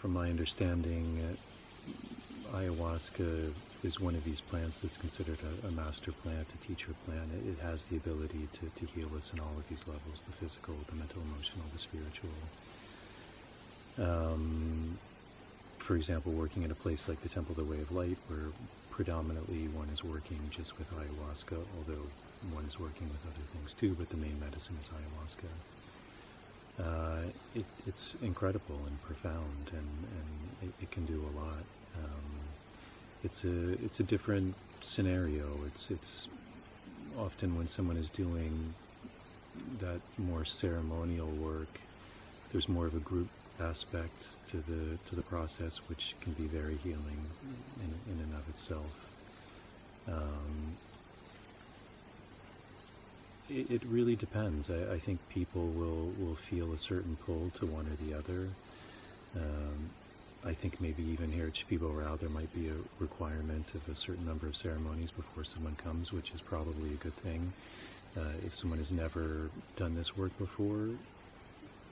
from my understanding, ayahuasca is one of these plants that's considered a master plant, a teacher plant. It has the ability to heal us in all of these levels, the physical, the mental, emotional, the spiritual. For example, working in a place like the Temple of the Way of Light, where predominantly one is working just with ayahuasca, although one is working with other things too, but the main medicine is ayahuasca. It's incredible and profound, and it can do a lot. It's a different scenario. It's often when someone is doing that more ceremonial work, there's more of a group aspect to the process, which can be very healing in and of itself. It really depends. I think people will feel a certain pull to one or the other. I think maybe even here at Shipibo Rao there might be a requirement of a certain number of ceremonies before someone comes, which is probably a good thing. If someone has never done this work before,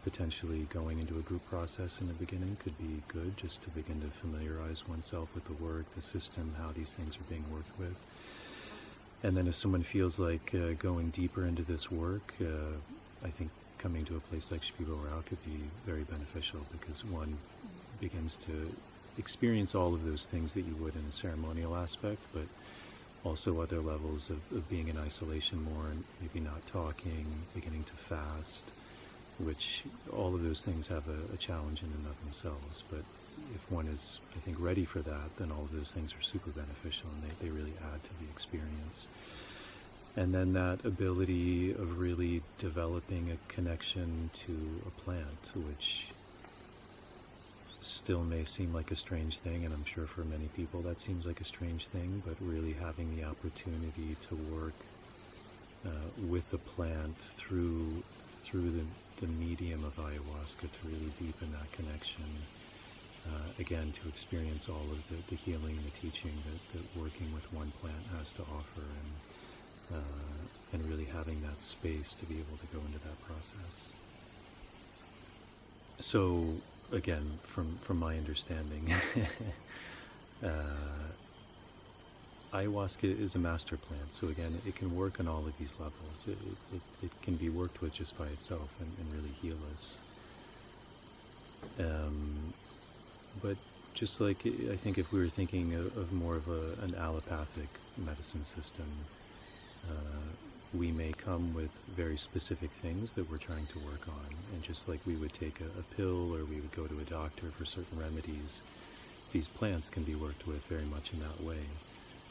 potentially going into a group process in the beginning could be good, just to begin to familiarize oneself with the work, the system, how these things are being worked with. And then if someone feels like going deeper into this work, I think coming to a place like Shipibo Rao could be very beneficial, because one begins to experience all of those things that you would in a ceremonial aspect, but also other levels of being in isolation more and maybe not talking, beginning to fast, which all of those things have a challenge in and of themselves. But if one is, I think, ready for that, then all of those things are super beneficial, and they really add to the experience. And then that ability of really developing a connection to a plant, which still may seem like a strange thing, and I'm sure for many people that seems like a strange thing, but really having the opportunity to work with the plant through the medium of ayahuasca to really deepen that connection. Again, to experience all of the healing, the teaching that working with one plant has to offer, and really having that space to be able to go into that process. So, again, from my understanding, ayahuasca is a master plant. So again, it can work on all of these levels. It can be worked with just by itself and really heal us. But just like, I think if we were thinking of more of an allopathic medicine system, we may come with very specific things that we're trying to work on. And just like we would take a pill, or we would go to a doctor for certain remedies, these plants can be worked with very much in that way.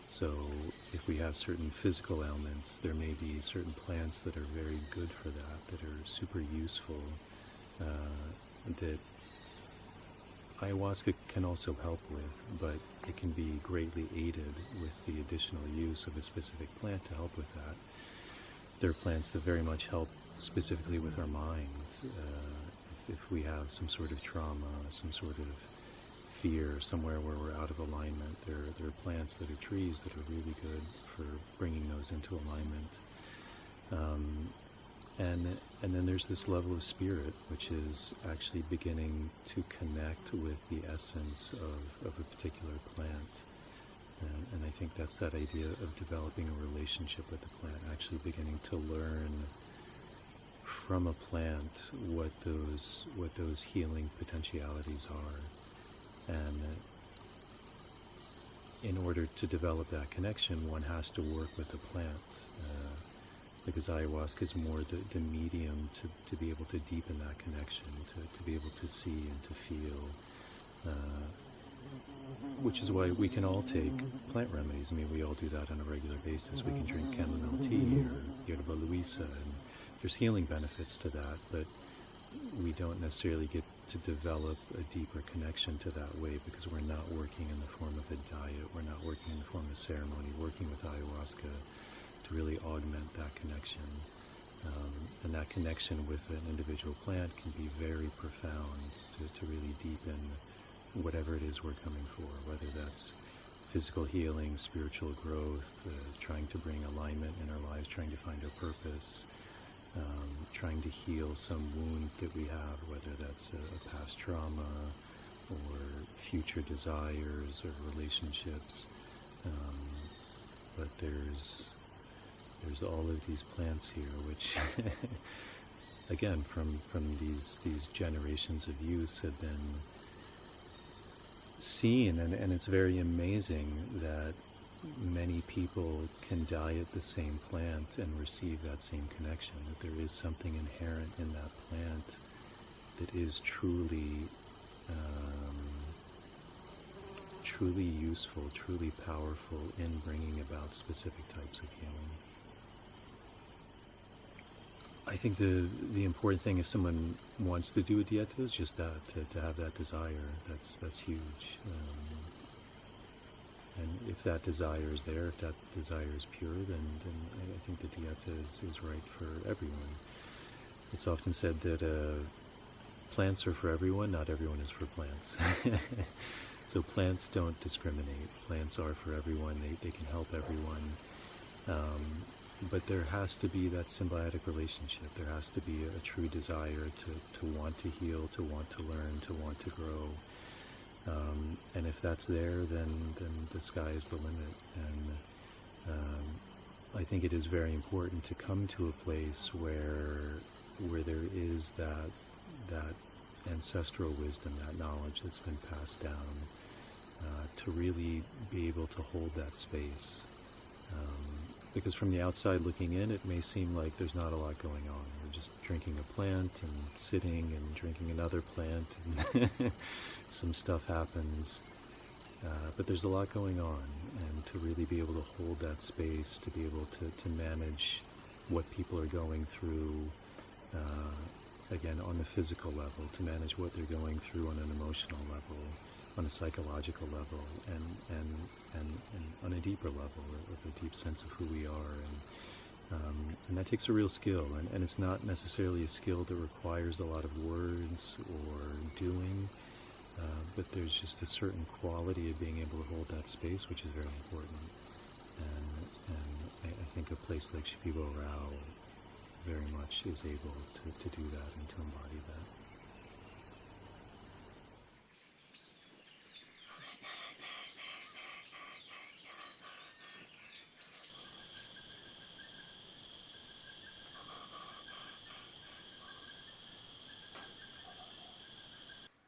So if we have certain physical ailments, there may be certain plants that are very good for that are super useful, that ayahuasca can also help with, but it can be greatly aided with the additional use of a specific plant to help with that. There are plants that very much help specifically with our mind. If we have some sort of trauma, some sort of fear, somewhere where we're out of alignment, there are plants that are trees that are really good for bringing those into alignment. And then there's this level of spirit, which is actually beginning to connect with the essence of a particular plant. And I think that's that idea of developing a relationship with the plant, actually beginning to learn from a plant what those healing potentialities are. And in order to develop that connection, one has to work with the plant, because ayahuasca is more the medium to be able to deepen that connection, to be able to see and to feel, which is why we can all take plant remedies. I mean, we all do that on a regular basis. We can drink chamomile tea or yerba luisa, and there's healing benefits to that, but we don't necessarily get to develop a deeper connection to that way, because we're not working in the form of a diet, we're not working in the form of ceremony, working with ayahuasca to really augment that connection. And that connection with an individual plant can be very profound to really deepen whatever it is we're coming for, whether that's physical healing, spiritual growth, trying to bring alignment in our lives, trying to find our purpose, trying to heal some wound that we have, whether that's a past trauma or future desires or relationships. But there's all of these plants here, which again, from these generations of use, have been seen, and it's very amazing that many people can diet the same plant and receive that same connection, that there is something inherent in that plant that is truly useful, truly powerful in bringing about specific types of healing. I think the important thing if someone wants to do a dieta is just that, to have that desire. That's huge. And if that desire is there, if that desire is pure, then I think the dieta is right for everyone. It's often said that plants are for everyone, not everyone is for plants. So plants don't discriminate. Plants are for everyone. They can help everyone. But there has to be that symbiotic relationship. There has to be a true desire to want to heal, to want to learn, to want to grow. And if that's there, then the sky is the limit. And I think it is very important to come to a place where there is that ancestral wisdom, that knowledge that's been passed down, to really be able to hold that space. Because from the outside looking in, it may seem like there's not a lot going on. We're just drinking a plant and sitting and drinking another plant, and some stuff happens. But there's a lot going on, and to really be able to hold that space, to be able to manage what people are going through, again, on the physical level, to manage what they're going through on an emotional level, on a psychological level, and on a deeper level, with a deep sense of who we are. And that takes a real skill, and it's not necessarily a skill that requires a lot of words or doing, but there's just a certain quality of being able to hold that space, which is very important. And I think a place like Shipibo Rao very much is able to do that and to embody that.